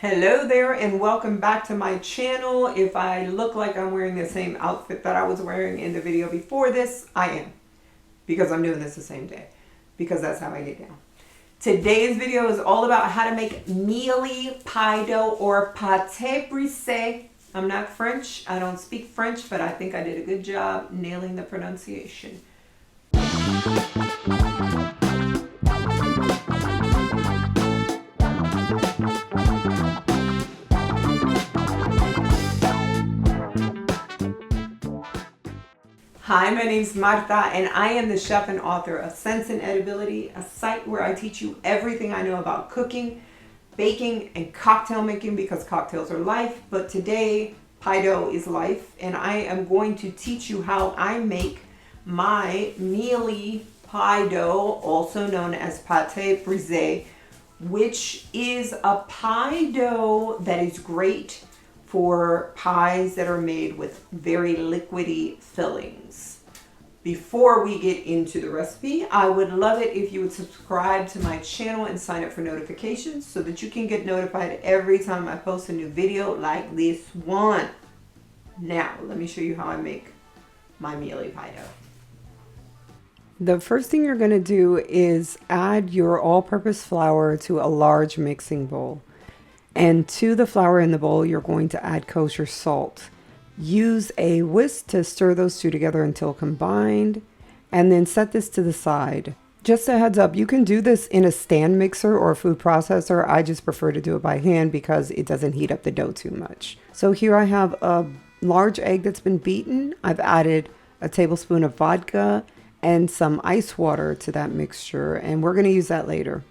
Hello there and welcome back to my channel. If I look like I'm wearing the same outfit that I was wearing in the video before this, I am. Because I'm doing this the same day. Because that's how I get down. Today's video is all about how to make mealy pie dough or pâte brisée. I'm not French. I don't speak French, but I think I did a good job nailing the pronunciation. Hi, my name's Marta, and I am the chef and author of Sense and Edibility, a site where I teach you everything I know about cooking, baking, and cocktail making because cocktails are life. But today, pie dough is life, and I am going to teach you how I make my mealy pie dough, also known as Pâte Brisée, which is a pie dough that is great for pies that are made with very liquidy fillings. Before we get into the recipe, I would love it if you would subscribe to my channel and sign up for notifications so that you can get notified every time I post a new video like this one. Now, let me show you how I make my mealy pie dough. The first thing you're going to do is add your all-purpose flour to a large mixing bowl. And to the flour in the bowl, you're going to add kosher salt. Use a whisk to stir those two together until combined, and then set this to the side. Just a heads up, you can do this in a stand mixer or a food processor. I just prefer to do it by hand because it doesn't heat up the dough too much. So here I have a large egg that's been beaten. I've added a tablespoon of vodka and some ice water to that mixture, and we're going to use that later.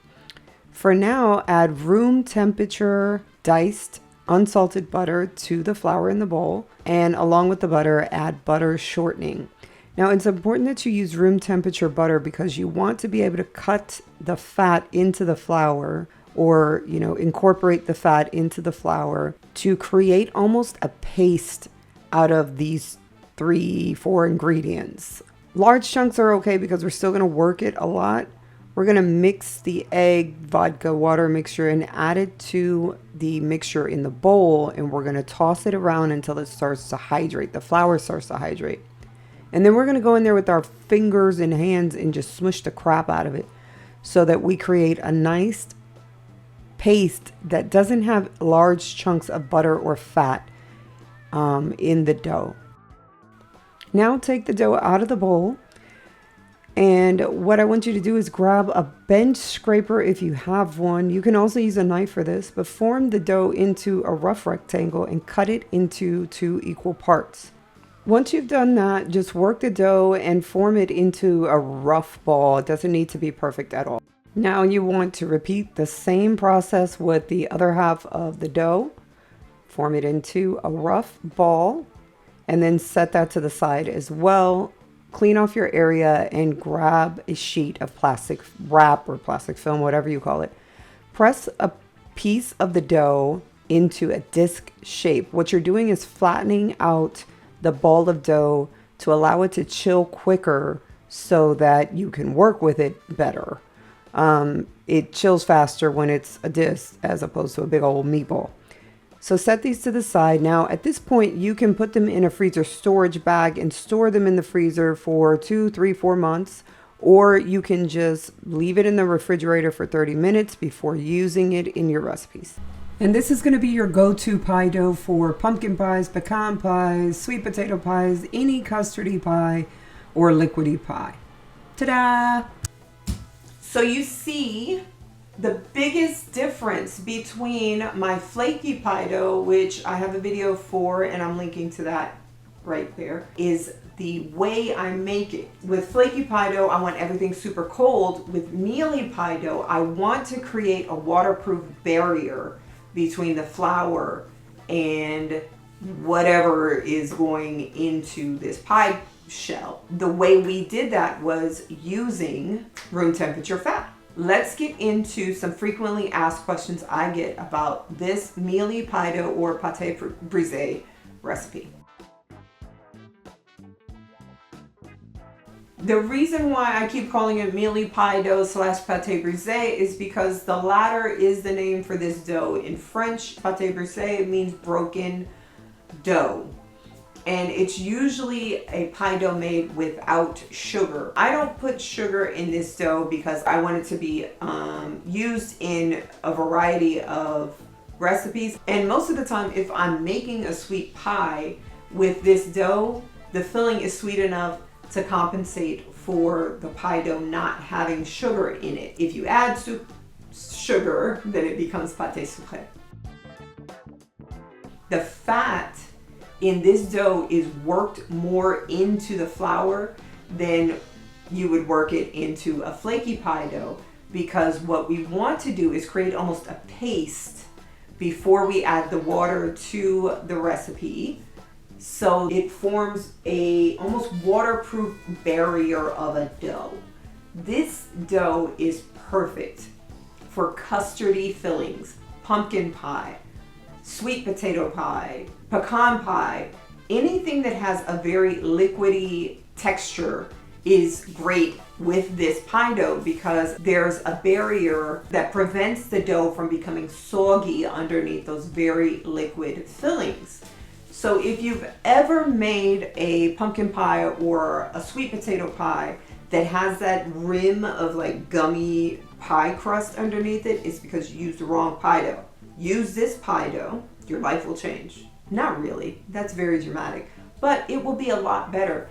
For now, add room temperature diced unsalted butter to the flour in the bowl, and along with the butter, add butter shortening. Now, it's important that you use room temperature butter because you want to be able to cut the fat into the flour, or, incorporate the fat into the flour to create almost a paste out of these 3-4 ingredients. Large chunks are okay because we're still going to work it a lot. We're going to mix the egg, vodka, water mixture and add it to the mixture in the bowl, and we're going to toss it around until it starts to hydrate. The flour starts to hydrate. And then we're going to go in there with our fingers and hands and just smush the crap out of it so that we create a nice paste that doesn't have large chunks of butter or fat in the dough. Now take the dough out of the bowl. And what I want you to do is grab a bench scraper if you have one. You can also use a knife for this, but form the dough into a rough rectangle and cut it into 2 equal parts. Once you've done that, just work the dough and form it into a rough ball. It doesn't need to be perfect at all. Now you want to repeat the same process with the other half of the dough. Form it into a rough ball and then set that to the side as well. Clean off your area and grab a sheet of plastic wrap or plastic film, whatever you call it. Press a piece of the dough into a disc shape. What you're doing is flattening out the ball of dough to allow it to chill quicker so that you can work with it better. It chills faster when it's a disc as opposed to a big old meatball. So set these to the side. Now, at this point, you can put them in a freezer storage bag and store them in the freezer for 2, 3, 4 months, or you can just leave it in the refrigerator for 30 minutes before using it in your recipes. And this is going to be your go-to pie dough for pumpkin pies, pecan pies, sweet potato pies, any custardy pie or liquidy pie. Ta-da! So you see, the biggest difference between my flaky pie dough, which I have a video for and I'm linking to that right there, is the way I make it. With flaky pie dough, I want everything super cold. With mealy pie dough, I want to create a waterproof barrier between the flour and whatever is going into this pie shell. The way we did that was using room temperature fat. Let's get into some frequently asked questions I get about this mealy pie dough or pâte brisée recipe. The reason why I keep calling it Mealy Pie Dough / Pâte Brisée is because the latter is the name for this dough. In French, Pâte Brisée means broken dough. And it's usually a pie dough made without sugar. I don't put sugar in this dough because I want it to be used in a variety of recipes. And most of the time, if I'm making a sweet pie with this dough, the filling is sweet enough to compensate for the pie dough not having sugar in it. If you add sugar, then it becomes pâté sucré. The fat in this dough is worked more into the flour than you would work it into a flaky pie dough, because what we want to do is create almost a paste before we add the water to the recipe. So it forms a almost waterproof barrier of a dough. This dough is perfect for custardy fillings, pumpkin pie, sweet potato pie, pecan pie. Anything that has a very liquidy texture is great with this pie dough because there's a barrier that prevents the dough from becoming soggy underneath those very liquid fillings. So if you've ever made a pumpkin pie or a sweet potato pie that has that rim of like gummy pie crust underneath it, it's because you used the wrong pie dough. Use this pie dough, your life will change. Not really, that's very dramatic, but it will be a lot better.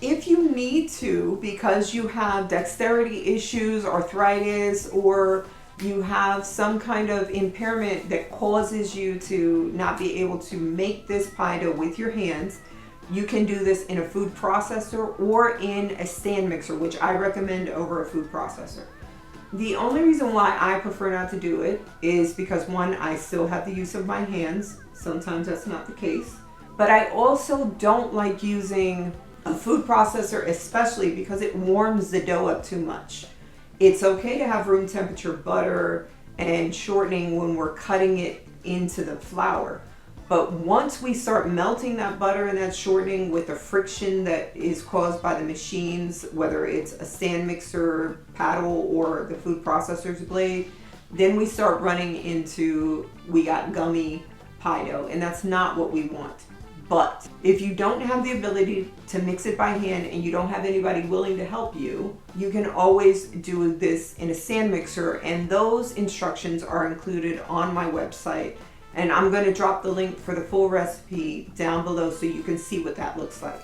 If you need to, because you have dexterity issues, arthritis, or you have some kind of impairment that causes you to not be able to make this pie dough with your hands, you can do this in a food processor or in a stand mixer, which I recommend over a food processor. The only reason why I prefer not to do it is because, one, I still have the use of my hands. Sometimes that's not the case. But I also don't like using a food processor, especially because it warms the dough up too much. It's okay to have room temperature butter and shortening when we're cutting it into the flour. But once we start melting that butter and that shortening with the friction that is caused by the machines, whether it's a stand mixer paddle or the food processor's blade, then we start running into, we got gummy pie dough, and that's not what we want. But if you don't have the ability to mix it by hand and you don't have anybody willing to help you, you can always do this in a stand mixer, and those instructions are included on my website. And I'm going to drop the link for the full recipe down below so you can see what that looks like.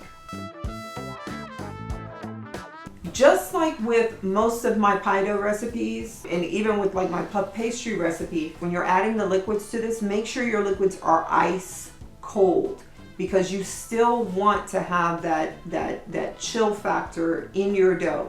Just like with most of my pie dough recipes, and even with like my puff pastry recipe, when you're adding the liquids to this, make sure your liquids are ice cold, because you still want to have that chill factor in your dough.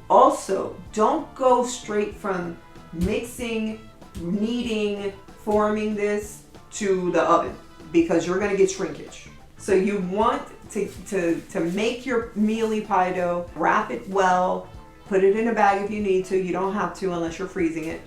Also, don't go straight from mixing, kneading, forming this to the oven, because you're going to get shrinkage. So you want to make your mealy pie dough, wrap it well, put it in a bag if you need to. You don't have to unless you're freezing it.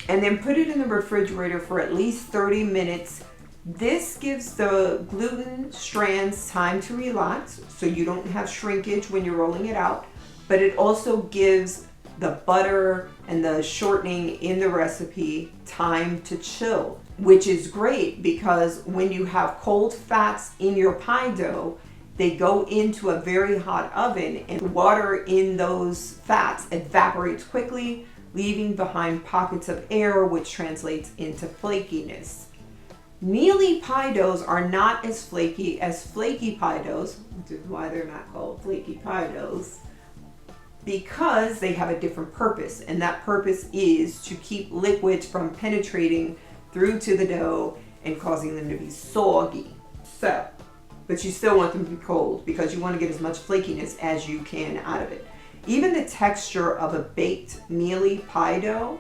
And then put it in the refrigerator for at least 30 minutes. This gives the gluten strands time to relax, so you don't have shrinkage when you're rolling it out. But it also gives the butter and the shortening in the recipe time to chill, which is great because when you have cold fats in your pie dough, they go into a very hot oven and water in those fats evaporates quickly, leaving behind pockets of air, which translates into flakiness. Mealy pie doughs are not as flaky as flaky pie doughs, which is why they're not called flaky pie doughs, because they have a different purpose, and that purpose is to keep liquids from penetrating through to the dough and causing them to be soggy. So, but you still want them to be cold because you want to get as much flakiness as you can out of it. Even the texture of a baked mealy pie dough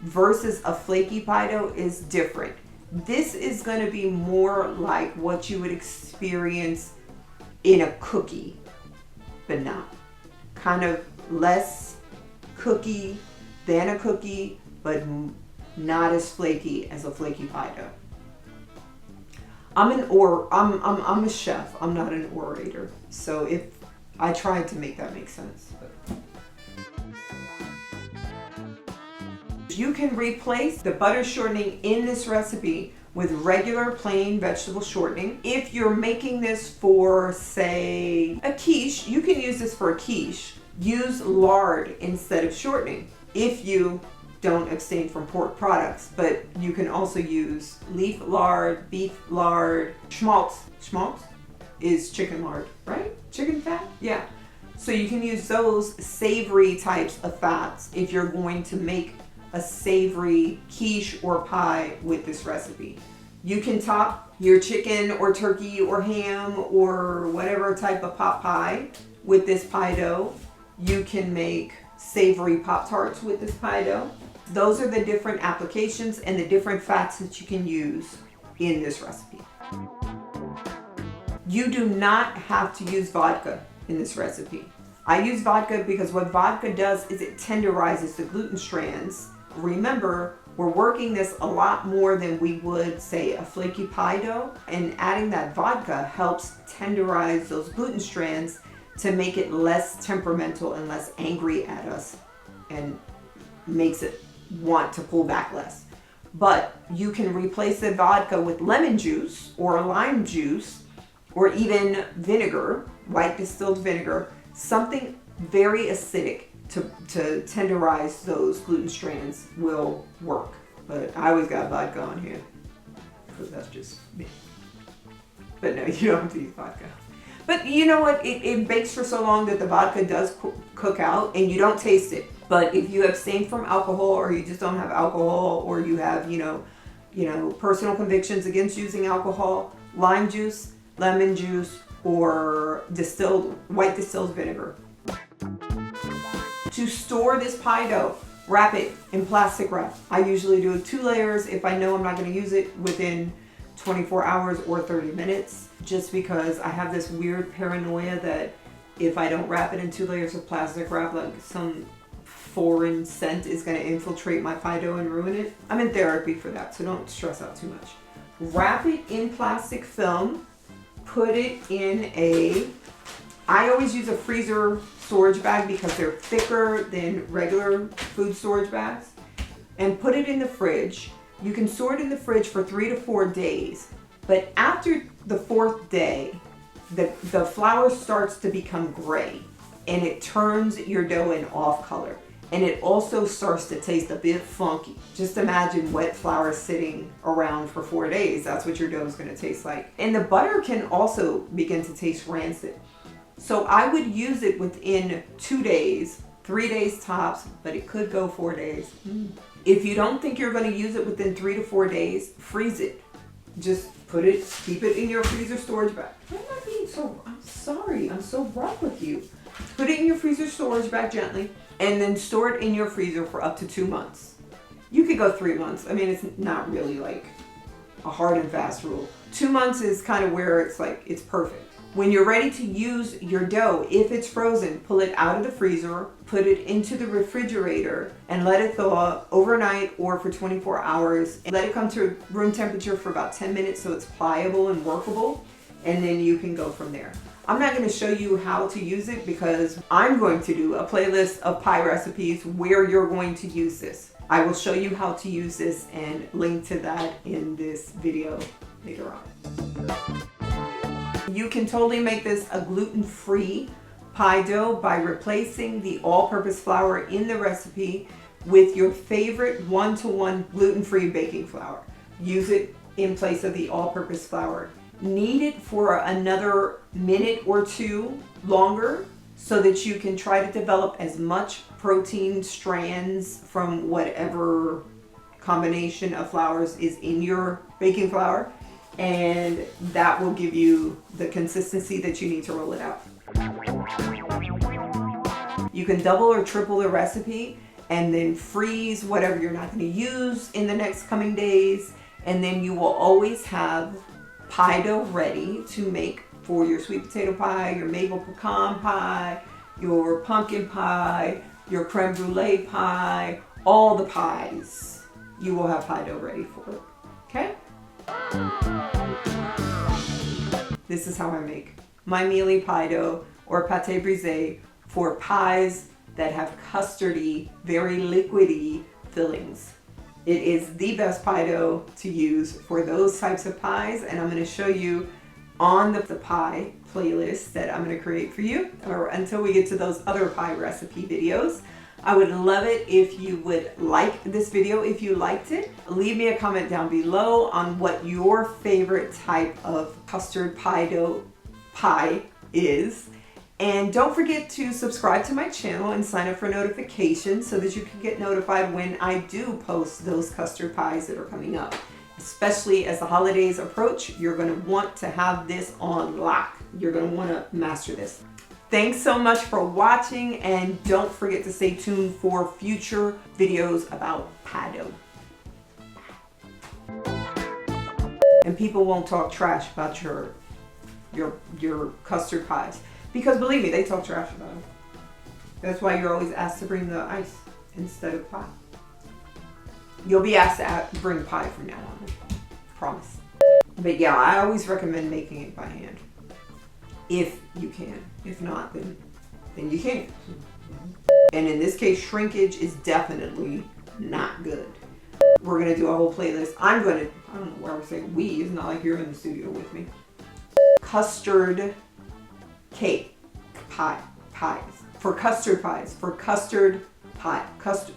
versus a flaky pie dough is different. This is going to be more like what you would experience in a cookie, but not. Kind of less cookie than a cookie, but not as flaky as a flaky pie dough. I'm a chef. I'm not an orator. So if I tried to make that make sense. You can replace the butter shortening in this recipe with regular plain vegetable shortening. If you're making this for, say, a quiche, you can use this for a quiche. Use lard instead of shortening if you don't abstain from pork products, but you can also use leaf lard, beef lard, schmaltz. Schmaltz is chicken lard, right? Chicken fat? Yeah. So you can use those savory types of fats if you're going to make a savory quiche or pie with this recipe. You can top your chicken or turkey or ham or whatever type of pot pie with this pie dough. You can make savory Pop-Tarts with this pie dough. Those are the different applications and the different fats that you can use in this recipe. You do not have to use vodka in this recipe. I use vodka because what vodka does is it tenderizes the gluten strands. Remember, we're working this a lot more than we would, say, a flaky pie dough, and adding that vodka helps tenderize those gluten strands to make it less temperamental and less angry at us, and makes it want to pull back less. But you can replace the vodka with lemon juice or lime juice or even vinegar, white distilled vinegar, something very acidic to tenderize those gluten strands will work. But I always got vodka on here because that's just me. But no, you don't have to use vodka. But you know what? It bakes for so long that the vodka does cook out and you don't taste it. But if you abstain from alcohol, or you just don't have alcohol, or you have, you know, personal convictions against using alcohol, lime juice, lemon juice, or white distilled vinegar. To store this pie dough, wrap it in plastic wrap. I usually do 2 layers if I know I'm not going to use it within 24 hours or 30 minutes, just because I have this weird paranoia that if I don't wrap it in 2 layers of plastic wrap, like some foreign scent is going to infiltrate my pie dough and ruin it. I'm in therapy for that, so don't stress out too much. Wrap it in plastic film, put it in I always use a freezer storage bag because they're thicker than regular food storage bags, and put it in the fridge. You can store it in the fridge for 3 to 4 days, but after the 4th day, the flour starts to become gray and it turns your dough an off color. And it also starts to taste a bit funky. Just imagine wet flour sitting around for 4 days. That's what your dough is going to taste like. And the butter can also begin to taste rancid. So I would use it within 2 days, 3 days tops, but it could go 4 days. If you don't think you're going to use it within 3 to 4 days, freeze it. Just keep it in your freezer storage bag. Why am I being I'm sorry, I'm so rough with you. Put it in your freezer storage bag gently, and then store it in your freezer for up to 2 months. You could go 3 months. I mean, it's not really like a hard and fast rule. 2 months is kind of where it's perfect. When you're ready to use your dough, if it's frozen, pull it out of the freezer, put it into the refrigerator, and let it thaw overnight or for 24 hours. Let it come to room temperature for about 10 minutes so it's pliable and workable, and then you can go from there. I'm not going to show you how to use it because I'm going to do a playlist of pie recipes where you're going to use this. I will show you how to use this and link to that in this video later on. You can totally make this a gluten-free pie dough by replacing the all-purpose flour in the recipe with your favorite 1-to-1 gluten-free baking flour. Use it in place of the all-purpose flour. Knead it for another minute or 2 longer so that you can try to develop as much protein strands from whatever combination of flours is in your baking flour, and that will give you the consistency that you need to roll it out. You can double or triple the recipe and then freeze whatever you're not going to use in the next coming days, and then you will always have pie dough ready to make for your sweet potato pie, your maple pecan pie, your pumpkin pie, your creme brulee pie, all the pies. You will have pie dough ready for it. Okay? This is how I make my mealy pie dough or Pâte Brisée for pies that have custardy, very liquidy fillings. It is the best pie dough to use for those types of pies, and I'm going to show you on the pie playlist that I'm going to create for you, or until we get to those other pie recipe videos. I would love it if you would like this video. If you liked it, leave me a comment down below on what your favorite type of custard pie dough pie is. And don't forget to subscribe to my channel and sign up for notifications so that you can get notified when I do post those custard pies that are coming up. Especially as the holidays approach, you're going to want to have this on lock. You're going to want to master this. Thanks so much for watching, and don't forget to stay tuned for future videos about pie dough. And people won't talk trash about your custard pies, because believe me, they talk trash about them. That's why you're always asked to bring the ice instead of pie. You'll be asked to bring pie from now on, promise. But yeah, I always recommend making it by hand, if you can. If not, then you can't. And in this case, shrinkage is definitely not good. We're gonna do a whole playlist. I don't know why we're saying we, it's not like you're in the studio with me. Custard cake pies. For custard pies, for custard pie, custard.